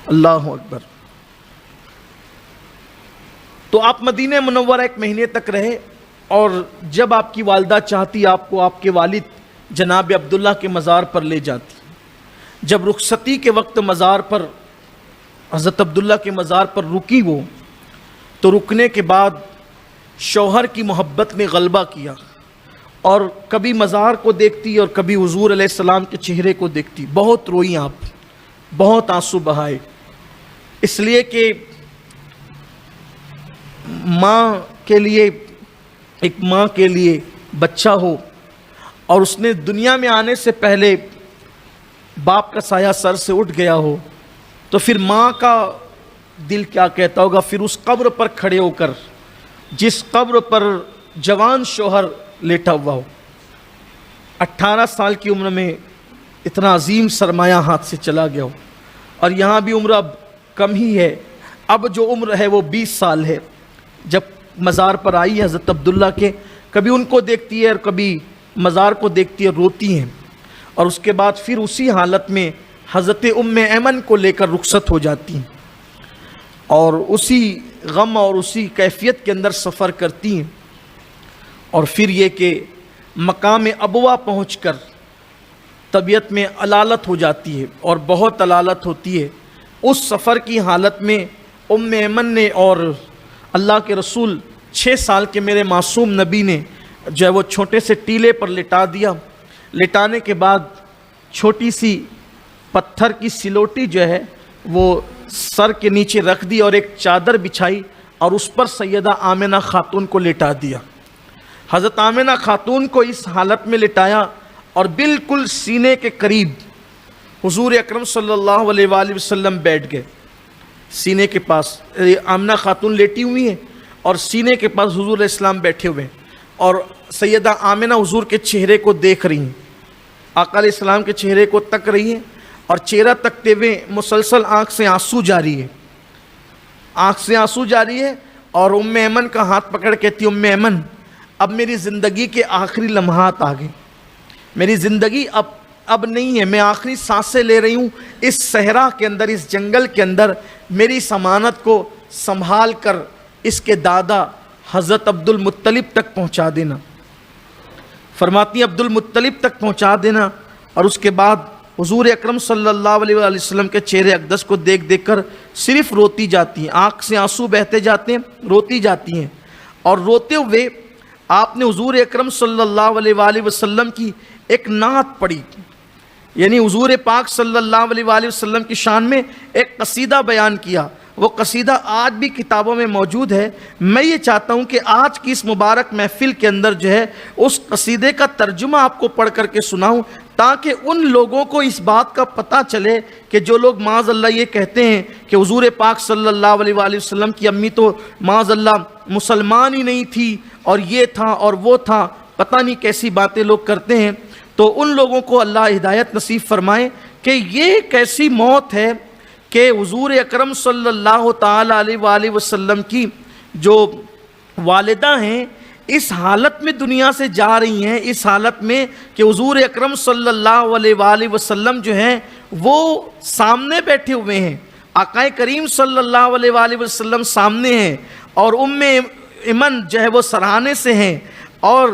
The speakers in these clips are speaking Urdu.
اللہ اکبر۔ تو آپ مدینہ منورہ ایک مہینے تک رہے، اور جب آپ کی والدہ چاہتی آپ کو آپ کے والد جناب عبداللہ کے مزار پر لے جاتی۔ جب رخصتی کے وقت مزار پر حضرت عبداللہ کے مزار پر رکی وہ، تو رکنے کے بعد شوہر کی محبت نے غلبہ کیا، اور کبھی مزار کو دیکھتی اور کبھی حضور علیہ السلام کے چہرے کو دیکھتی۔ بہت روئیں آپ، بہت آنسو بہائے، اس لیے کہ ماں کے لیے، ایک ماں کے لیے بچہ ہو اور اس نے دنیا میں آنے سے پہلے باپ کا سایہ سر سے اٹھ گیا ہو، تو پھر ماں کا دل کیا کہتا ہوگا۔ پھر اس قبر پر کھڑے ہو کر، جس قبر پر جوان شوہر لیٹا ہوا ہو، 18 سال کی عمر میں اتنا عظیم سرمایہ ہاتھ سے چلا گیا ہو، اور یہاں بھی عمر اب کم ہی ہے، اب جو عمر ہے وہ 20 سال ہے۔ جب مزار پر آئی ہے حضرت عبداللہ کے، کبھی ان کو دیکھتی ہے اور کبھی مزار کو دیکھتی ہے، روتی ہیں، اور اس کے بعد پھر اسی حالت میں حضرت ام ایمن کو لے کر رخصت ہو جاتی ہیں، اور اسی غم اور اسی کیفیت کے اندر سفر کرتی ہیں۔ اور پھر یہ کہ مقام ابوا پہنچ کر طبیعت میں علالت ہو جاتی ہے، اور بہت علالت ہوتی ہے۔ اس سفر کی حالت میں ام ایمن نے اور اللہ کے رسول 6 سال کے میرے معصوم نبی نے جو ہے وہ چھوٹے سے ٹیلے پر لٹا دیا۔ لٹانے کے بعد چھوٹی سی پتھر کی سلوٹی جو ہے وہ سر کے نیچے رکھ دی، اور ایک چادر بچھائی، اور اس پر سیدہ آمنہ خاتون کو لٹا دیا۔ حضرت آمنہ خاتون کو اس حالت میں لٹایا، اور بالکل سینے کے قریب حضور اکرم صلی اللہ علیہ وآلہ وسلم بیٹھ گئے۔ سینے کے پاس آمنہ خاتون لیٹی ہوئی ہیں، اور سینے کے پاس حضور علیہ السلام بیٹھے ہوئے ہیں، اور سیدہ آمنہ حضور کے چہرے کو دیکھ رہی ہیں، آقا علیہ السلام کے چہرے کو تک رہی ہیں، اور چہرہ تکتے ہوئے مسلسل آنکھ سے آنسو جاری ہے، آنکھ سے آنسو جاری ہے۔ اور ام ایمن کا ہاتھ پکڑ کہتی، ام ایمن اب میری زندگی کے آخری لمحات آ گئے، میری زندگی اب نہیں ہے، میں آخری سانسیں لے رہی ہوں اس صحرا کے اندر، اس جنگل کے اندر، میری امانت کو سنبھال کر اس کے دادا حضرت عبد المطلب تک پہنچا دینا۔ فرماتی ہیں عبد المطلب تک پہنچا دینا، اور اس کے بعد حضور اکرم صلی اللہ علیہ وآلہ وسلم کے چہرے اقدس کو دیکھ دیکھ کر صرف روتی جاتی ہیں، آنکھ سے آنسو بہتے جاتے ہیں، روتی جاتی ہیں، اور روتے ہوئے آپ نے حضور اکرم صلی اللہ علیہ وآلہ وسلم کی ایک نعت پڑھی، یعنی حضور پاک صلی اللہ علیہ وآلہ وسلم کی شان میں ایک قصیدہ بیان کیا۔ وہ قصیدہ آج بھی کتابوں میں موجود ہے۔ میں یہ چاہتا ہوں کہ آج کی اس مبارک محفل کے اندر جو ہے اس قصیدے کا ترجمہ آپ کو پڑھ کر کے سناؤں، تاکہ ان لوگوں کو اس بات کا پتہ چلے کہ جو لوگ معاذ اللہ یہ کہتے ہیں کہ حضور پاک صلی اللہ علیہ وآلہ وسلم کی امی تو معاذ اللہ مسلمان ہی نہیں تھی، اور یہ تھا اور وہ تھا، پتہ نہیں کیسی باتیں لوگ کرتے ہیں، تو ان لوگوں کو اللہ ہدایت نصیب فرمائے کہ یہ کیسی موت ہے کہ حضور اکرم صلی اللہ تعالی علیہ وآلہ وسلم کی جو والدہ ہیں اس حالت میں دنیا سے جا رہی ہیں، اس حالت میں کہ حضور اکرم صلی اللہ علیہ وآلہ وسلم جو ہیں وہ سامنے بیٹھے ہوئے ہیں، آقا کریم صلی اللہ علیہ وآلہ وسلم سامنے ہیں، اور ام ایمن جو ہے وہ سرہانے سے ہیں، اور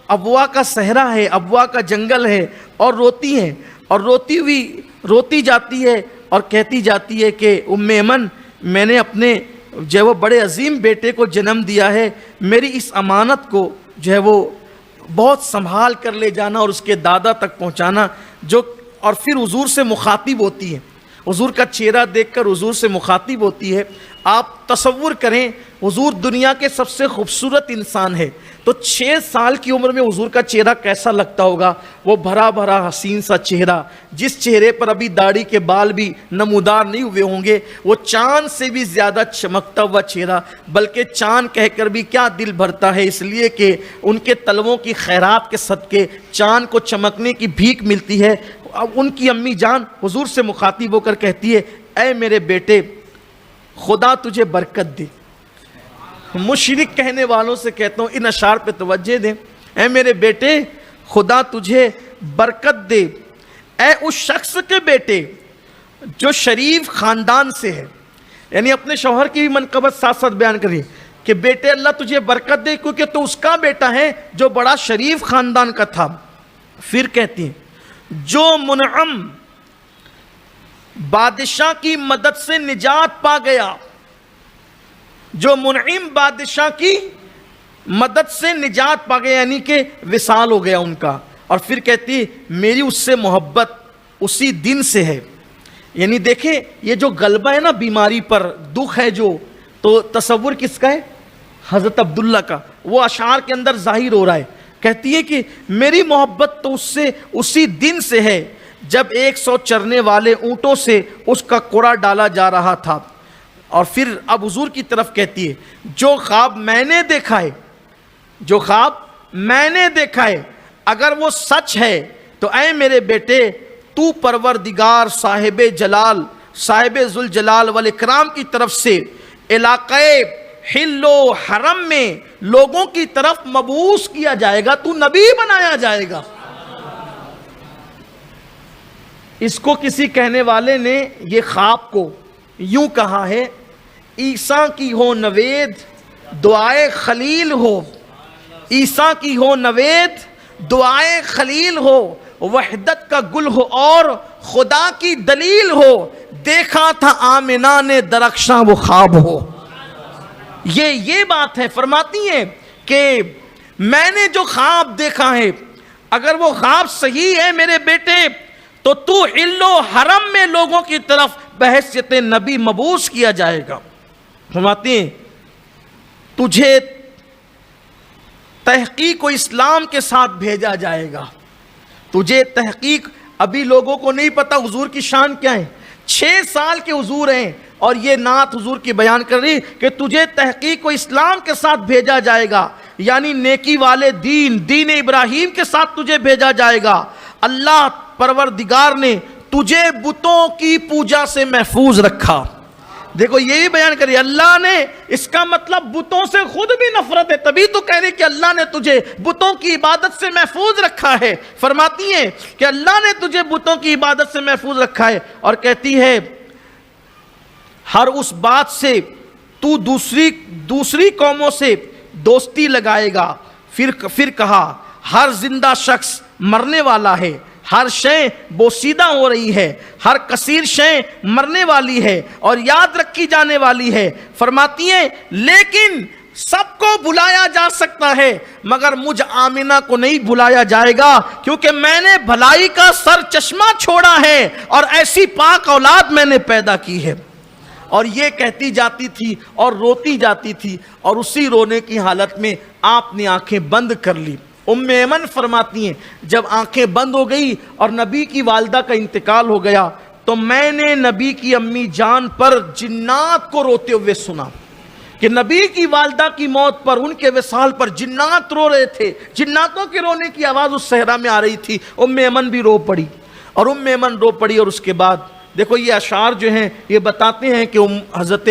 ابوا کا صحرا ہے، ابوا کا جنگل ہے، اور روتی ہیں، اور روتی ہوئی روتی جاتی ہے، اور کہتی جاتی ہے کہ ام ایمن میں نے اپنے جو ہے وہ بڑے عظیم بیٹے کو جنم دیا ہے، میری اس امانت کو جو ہے وہ بہت سنبھال کر لے جانا اور اس کے دادا تک پہنچانا۔ جو اور پھر حضور سے مخاطب ہوتی ہے، حضور کا چہرہ دیکھ کر حضور سے مخاطب ہوتی ہے۔ آپ تصور کریں حضور دنیا کے سب سے خوبصورت انسان ہے، تو 6 سال کی عمر میں حضور کا چہرہ کیسا لگتا ہوگا؟ وہ بھرا بھرا حسین سا چہرہ، جس چہرے پر ابھی داڑھی کے بال بھی نمودار نہیں ہوئے ہوں گے، وہ چاند سے بھی زیادہ چمکتا ہوا چہرہ، بلکہ چاند کہہ کر بھی کیا دل بھرتا ہے، اس لیے کہ ان کے تلووں کی خیرات کے صدقے چاند کو چمکنے کی بھیک ملتی ہے۔ ان کی امی جان حضور سے مخاطب ہو کر کہتی ہے، اے میرے بیٹے خدا تجھے برکت دے۔ مشرک کہنے والوں سے کہتا ہوں ان اشعار پہ توجہ دیں، اے میرے بیٹے خدا تجھے برکت دے، اے اس شخص کے بیٹے جو شریف خاندان سے ہے، یعنی اپنے شوہر کی بھی منقبت ساتھ ساتھ بیان کریے کہ بیٹے اللہ تجھے برکت دے کیونکہ تو اس کا بیٹا ہے جو بڑا شریف خاندان کا تھا۔ پھر کہتی ہیں جو منعم بادشاہ کی مدد سے نجات پا گیا، جو منعم بادشاہ کی مدد سے نجات پا گیا، یعنی کہ وصال ہو گیا ان کا۔ اور پھر کہتی ہے میری اس سے محبت اسی دن سے ہے۔ یعنی دیکھیں یہ جو غلبہ ہے نا بیماری پر، دکھ ہے جو، تو تصور کس کا ہے؟ حضرت عبداللہ کا۔ وہ اشعار کے اندر ظاہر ہو رہا ہے، کہتی ہے کہ میری محبت تو اس سے اسی دن سے ہے جب 100 چرنے والے اونٹوں سے اس کا کوڑا ڈالا جا رہا تھا۔ اور پھر اب حضور کی طرف کہتی ہے جو خواب میں نے دیکھا ہے، جو خواب میں نے دیکھا ہے اگر وہ سچ ہے تو اے میرے بیٹے تو پروردگار صاحب جلال، صاحب ذوالجلال والاکرام کی طرف سے علاقہ حل و حرم میں لوگوں کی طرف مبعوث کیا جائے گا، تو نبی بنایا جائے گا۔ اس کو کسی کہنے والے نے یہ خواب کو یوں کہا ہے، عیسیٰ کی ہو نوید دعائے خلیل ہو، عیسیٰ کی ہو نوید دعائے خلیل ہو، وحدت کا گل ہو اور خدا کی دلیل ہو، دیکھا تھا آمنہ نے درخشاں وہ خواب ہو۔ یہ بات ہے، فرماتی ہیں کہ میں نے جو خواب دیکھا ہے اگر وہ خواب صحیح ہے میرے بیٹے تو تو حل و حرم میں لوگوں کی طرف بحیثیت نبی مبعوث کیا جائے گا۔ فرماتی ہیں تجھے تحقیق و اسلام کے ساتھ بھیجا جائے گا، تجھے تحقیق، ابھی لوگوں کو نہیں پتا حضور کی شان کیا ہے، 6 سال کے حضور ہیں اور یہ نعت حضور کی بیان کر رہی کہ تجھے تحقیق و اسلام کے ساتھ بھیجا جائے گا، یعنی نیکی والے دین ابراہیم کے ساتھ تجھے بھیجا جائے گا۔ اللہ پروردگار نے تجھے بتوں کی پوجا سے محفوظ رکھا۔ دیکھو یہ بھی بیان کری اللہ نے، اس کا مطلب بتوں سے خود بھی نفرت ہے، تبھی تو کہہ رہی کہ اللہ نے تجھے بتوں کی عبادت سے محفوظ رکھا ہے۔ فرماتی ہیں کہ اللہ نے تجھے بتوں کی عبادت سے محفوظ رکھا ہے، اور کہتی ہے ہر اس بات سے تو دوسری قوموں سے دوستی لگائے گا۔ پھر کہا ہر زندہ شخص مرنے والا ہے، ہر شے بوسیدہ ہو رہی ہے، ہر کثیر شے مرنے والی ہے اور یاد رکھی جانے والی ہے۔ فرماتی ہیں لیکن سب کو بلایا جا سکتا ہے مگر مجھ آمنہ کو نہیں بلایا جائے گا، کیونکہ میں نے بھلائی کا سر چشمہ چھوڑا ہے اور ایسی پاک اولاد میں نے پیدا کی ہے۔ اور یہ کہتی جاتی تھی اور روتی جاتی تھی، اور اسی رونے کی حالت میں آپ نے آنکھیں بند کر لی۔ ام ایمن فرماتی ہیں جب آنکھیں بند ہو گئی اور نبی کی والدہ کا انتقال ہو گیا تو میں نے نبی کی امی جان پر جنات کو روتے ہوئے سنا کہ نبی کی والدہ کی موت پر، ان کے وصال پر جنات رو رہے تھے، جناتوں کے رونے کی آواز اس صحرا میں آ رہی تھی۔ ام ایمن بھی رو پڑی، اور ام ایمن رو پڑی، اور اس کے بعد دیکھو یہ اشعار جو ہیں یہ بتاتے ہیں کہ حضرت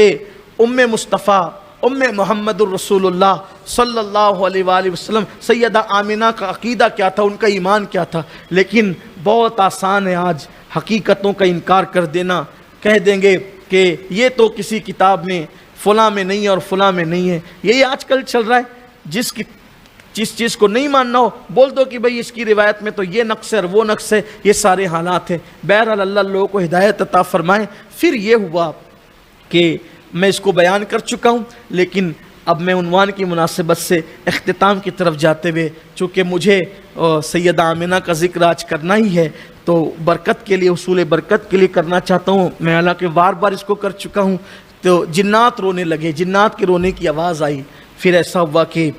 ام مصطفیٰ ام محمد الرسول اللہ صلی اللہ علیہ وآلہ وسلم سیدہ آمنہ کا عقیدہ کیا تھا، ان کا ایمان کیا تھا۔ لیکن بہت آسان ہے آج حقیقتوں کا انکار کر دینا، کہہ دیں گے کہ یہ تو کسی کتاب میں فلاں میں نہیں ہے اور فلاں میں نہیں ہے۔ یہی آج کل چل رہا ہے، جس چیز کو نہیں ماننا ہو بول دو کہ بھئی اس کی روایت میں تو یہ نقص ہے اور وہ نقص ہے، یہ سارے حالات ہیں۔ بہرحال اللہ لوگوں کو ہدایت عطا فرمائے۔ پھر یہ ہوا کہ میں اس کو بیان کر چکا ہوں، لیکن اب میں عنوان کی مناسبت سے اختتام کی طرف جاتے ہوئے، چونکہ مجھے سیدہ آمنہ کا ذکر آج کرنا ہی ہے تو برکت کے لیے، حصول برکت کے لیے کرنا چاہتا ہوں۔ میں حالانکہ بار بار اس کو کر چکا ہوں، تو جنات رونے لگے، جنات کے رونے کی آواز آئی۔ پھر ایسا ہوا کہ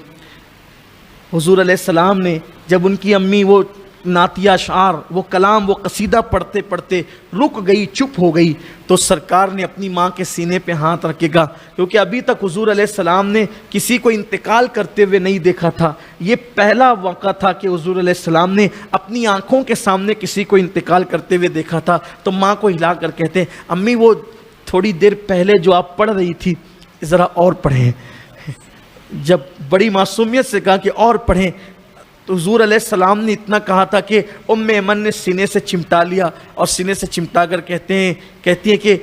حضور علیہ السلام نے جب ان کی امی وہ نعتیہ اشعار، وہ کلام، وہ قصیدہ پڑھتے پڑھتے رک گئی، چپ ہو گئی، تو سرکار نے اپنی ماں کے سینے پہ ہاتھ رکھے گا، کیونکہ ابھی تک حضور علیہ السلام نے کسی کو انتقال کرتے ہوئے نہیں دیکھا تھا۔ یہ پہلا موقع تھا کہ حضور علیہ السلام نے اپنی آنکھوں کے سامنے کسی کو انتقال کرتے ہوئے دیکھا تھا۔ تو ماں کو ہلا کر کہتے ہیں امی وہ تھوڑی دیر پہلے جو آپ پڑھ رہی تھی ذرا اور پڑھیں۔ جب بڑی معصومیت سے کہا کہ اور پڑھیں، تو حضور علیہ السلام نے اتنا کہا تھا کہ ام ایمن نے سینے سے چمٹا لیا اور سینے سے چمٹا کر کہتی ہیں کہ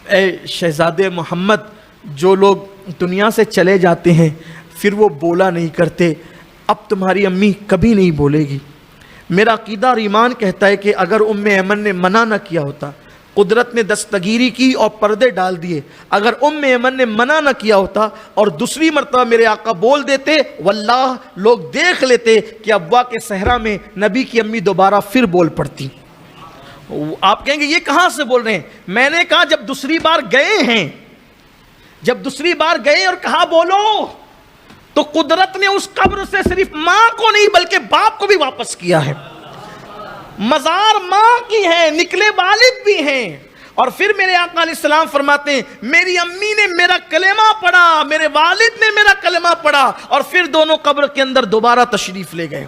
اے شہزادے محمد، جو لوگ دنیا سے چلے جاتے ہیں پھر وہ بولا نہیں کرتے، اب تمہاری امی کبھی نہیں بولے گی۔ میرا عقیدہ اور ایمان کہتا ہے کہ اگر ام ایمن نے منع نہ کیا ہوتا، قدرت نے دستگیری کی اور پردے ڈال دیے، اگر ام ایمن نے منع نہ کیا ہوتا اور دوسری مرتبہ میرے آقا بول دیتے، واللہ لوگ دیکھ لیتے کہ ابوا کے صحرا میں نبی کی امی دوبارہ پھر بول پڑتی۔ آپ کہیں گے یہ کہاں سے بول رہے ہیں؟ میں نے کہا جب دوسری بار گئے ہیں، جب دوسری بار گئے اور کہا بولو، تو قدرت نے اس قبر سے صرف ماں کو نہیں بلکہ باپ کو بھی واپس کیا ہے۔ مزار ماں کی ہے، نکلے والد بھی ہیں۔ اور پھر میرے آقا علیہ السلام فرماتے ہیں میری امی نے میرا کلمہ پڑھا، میرے والد نے میرا کلمہ پڑھا، اور پھر دونوں قبر کے اندر دوبارہ تشریف لے گئے۔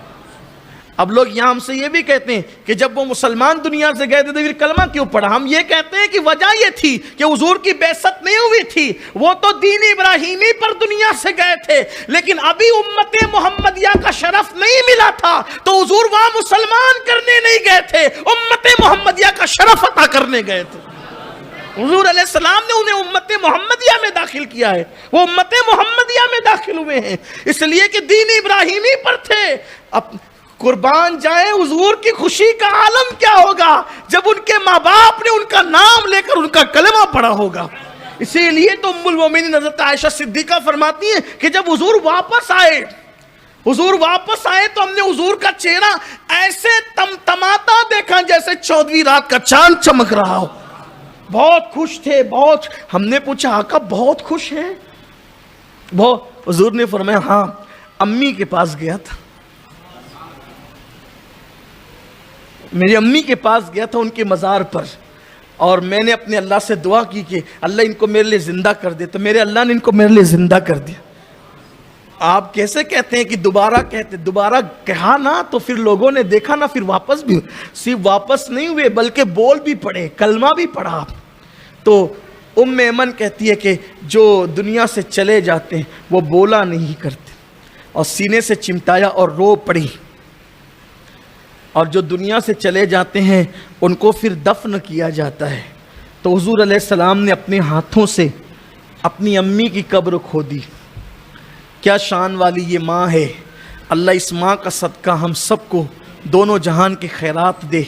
اب لوگ یہاں ہم سے یہ بھی کہتے ہیں کہ جب وہ مسلمان دنیا سے گئے تھے تو پھر کلمہ کیوں پڑھا؟ ہم یہ کہتے ہیں کہ وجہ یہ تھی کہ حضور کی بعثت نہیں ہوئی تھی، وہ تو دین ابراہیمی پر دنیا سے گئے تھے، لیکن ابھی امت محمدیہ کا شرف نہیں ملا تھا، تو حضور وہاں مسلمان کرنے نہیں گئے تھے، امت محمدیہ کا شرف عطا کرنے گئے تھے۔ حضور علیہ السلام نے انہیں امت محمدیہ میں داخل کیا ہے، وہ امت محمدیہ میں داخل ہوئے ہیں، اس لیے کہ دین ابراہیمی پر تھے۔ اب قربان جائے حضور کی خوشی کا عالم کیا ہوگا جب ان کے ماں باپ نے ان کا نام لے کر ان کا کلمہ پڑھا ہوگا۔ اسی لیے تو ام المومنین حضرت عائشہ صدیقہ فرماتی ہیں کہ جب حضور واپس آئے تو ہم نے حضور کا چہرہ ایسے تمتماتا دیکھا جیسے 14ویں رات کا چاند چمک رہا ہو۔ بہت خوش تھے، بہت۔ ہم نے پوچھا آقا بہت خوش ہیں؟ حضور نے فرمایا ہاں، امی کے پاس گیا تھا، میری امی کے پاس گیا تھا ان کے مزار پر، اور میں نے اپنے اللہ سے دعا کی کہ اللہ ان کو میرے لیے زندہ کر دے، تو میرے اللہ نے ان کو میرے لیے زندہ کر دیا۔ آپ کیسے کہتے ہیں کہ دوبارہ کہا نا تو پھر لوگوں نے دیکھا نا، پھر واپس بھی، صرف واپس نہیں ہوئے بلکہ بول بھی پڑے، کلمہ بھی پڑھا۔ تو ام ایمن کہتی ہے کہ جو دنیا سے چلے جاتے ہیں وہ بولا نہیں کرتے، اور سینے سے چمٹایا اور رو پڑی، اور جو دنیا سے چلے جاتے ہیں ان کو پھر دفن کیا جاتا ہے۔ تو حضور علیہ السلام نے اپنے ہاتھوں سے اپنی امی کی قبر کھودی۔ کیا شان والی یہ ماں ہے، اللہ اس ماں کا صدقہ ہم سب کو دونوں جہان کی خیرات دے،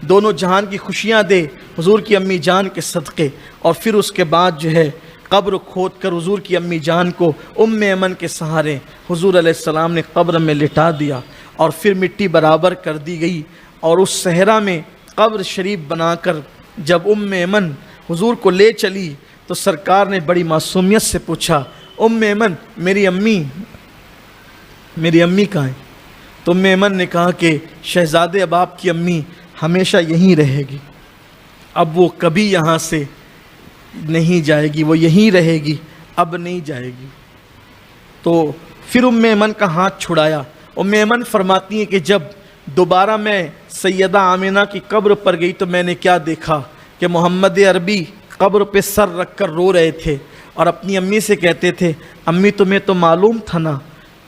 دونوں جہان کی خوشیاں دے حضور کی امی جان کے صدقے۔ اور پھر اس کے بعد جو ہے قبر کھود کر حضور کی امی جان کو ام ایمن کے سہارے حضور علیہ السلام نے قبر میں لٹا دیا، اور پھر مٹی برابر کر دی گئی، اور اس صحرا میں قبر شریف بنا کر جب ام ایمن حضور کو لے چلی تو سرکار نے بڑی معصومیت سے پوچھا ام ایمن میری امی کہاں ہے؟ تو ام ایمن نے کہا کہ شہزادے اب آپ کی امی ہمیشہ یہیں رہے گی، اب وہ کبھی یہاں سے نہیں جائے گی، وہ یہیں رہے گی، اب نہیں جائے گی۔ تو پھر ام ایمن کا ہاتھ چھڑایا۔ ام ایمن فرماتی ہیں کہ جب دوبارہ میں سیدہ آمنہ کی قبر پر گئی تو میں نے کیا دیکھا کہ محمد عربی قبر پہ سر رکھ کر رو رہے تھے، اور اپنی امی سے کہتے تھے امی تمہیں تو معلوم تھا نا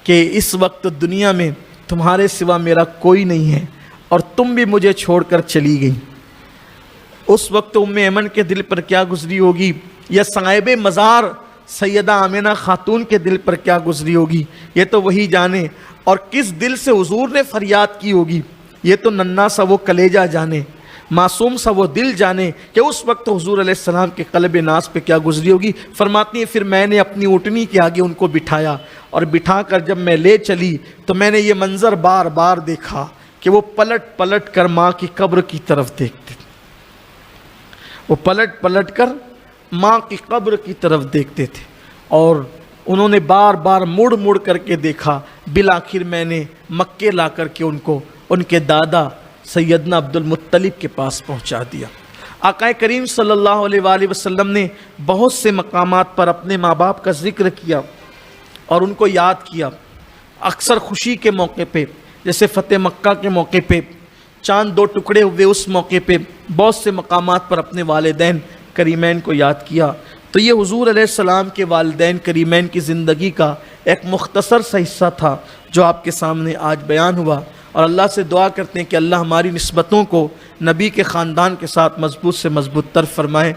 کہ اس وقت دنیا میں تمہارے سوا میرا کوئی نہیں ہے، اور تم بھی مجھے چھوڑ کر چلی گئی۔ اس وقت ام ایمن کے دل پر کیا گزری ہوگی، یا صاحب مزار سیدہ آمنہ خاتون کے دل پر کیا گزری ہوگی، یہ تو وہی جانے، اور کس دل سے حضور نے فریاد کی ہوگی، یہ تو ننھا سا وہ کلیجہ جانے، معصوم سا وہ دل جانے کہ اس وقت حضور علیہ السلام کے قلب ناز پہ کیا گزری ہوگی۔ فرماتی ہیں پھر میں نے اپنی اونٹنی کے آگے ان کو بٹھایا، اور بٹھا کر جب میں لے چلی تو میں نے یہ منظر بار بار دیکھا کہ وہ پلٹ پلٹ کر ماں کی قبر کی طرف دیکھتے تھے، وہ پلٹ پلٹ کر ماں کی قبر کی طرف دیکھتے تھے، اور انہوں نے بار بار مڑ مڑ کر کے دیکھا۔ بالآخر میں نے مکے لا کر کے ان کو ان کے دادا سیدنا عبد المطلب کے پاس پہنچا دیا۔ آقا کریم صلی اللہ علیہ وآلہ وسلم نے بہت سے مقامات پر اپنے ماں باپ کا ذکر کیا اور ان کو یاد کیا، اکثر خوشی کے موقع پہ، جیسے فتح مکہ کے موقع پہ، چاند دو ٹکڑے ہوئے اس موقع پہ، بہت سے مقامات پر اپنے والدین کریمین کو یاد کیا۔ تو یہ حضور علیہ السلام کے والدین کریمین کی زندگی کا ایک مختصر سا حصہ تھا جو آپ کے سامنے آج بیان ہوا، اور اللہ سے دعا کرتے ہیں کہ اللہ ہماری نسبتوں کو نبی کے خاندان کے ساتھ مضبوط سے مضبوط تر فرمائے۔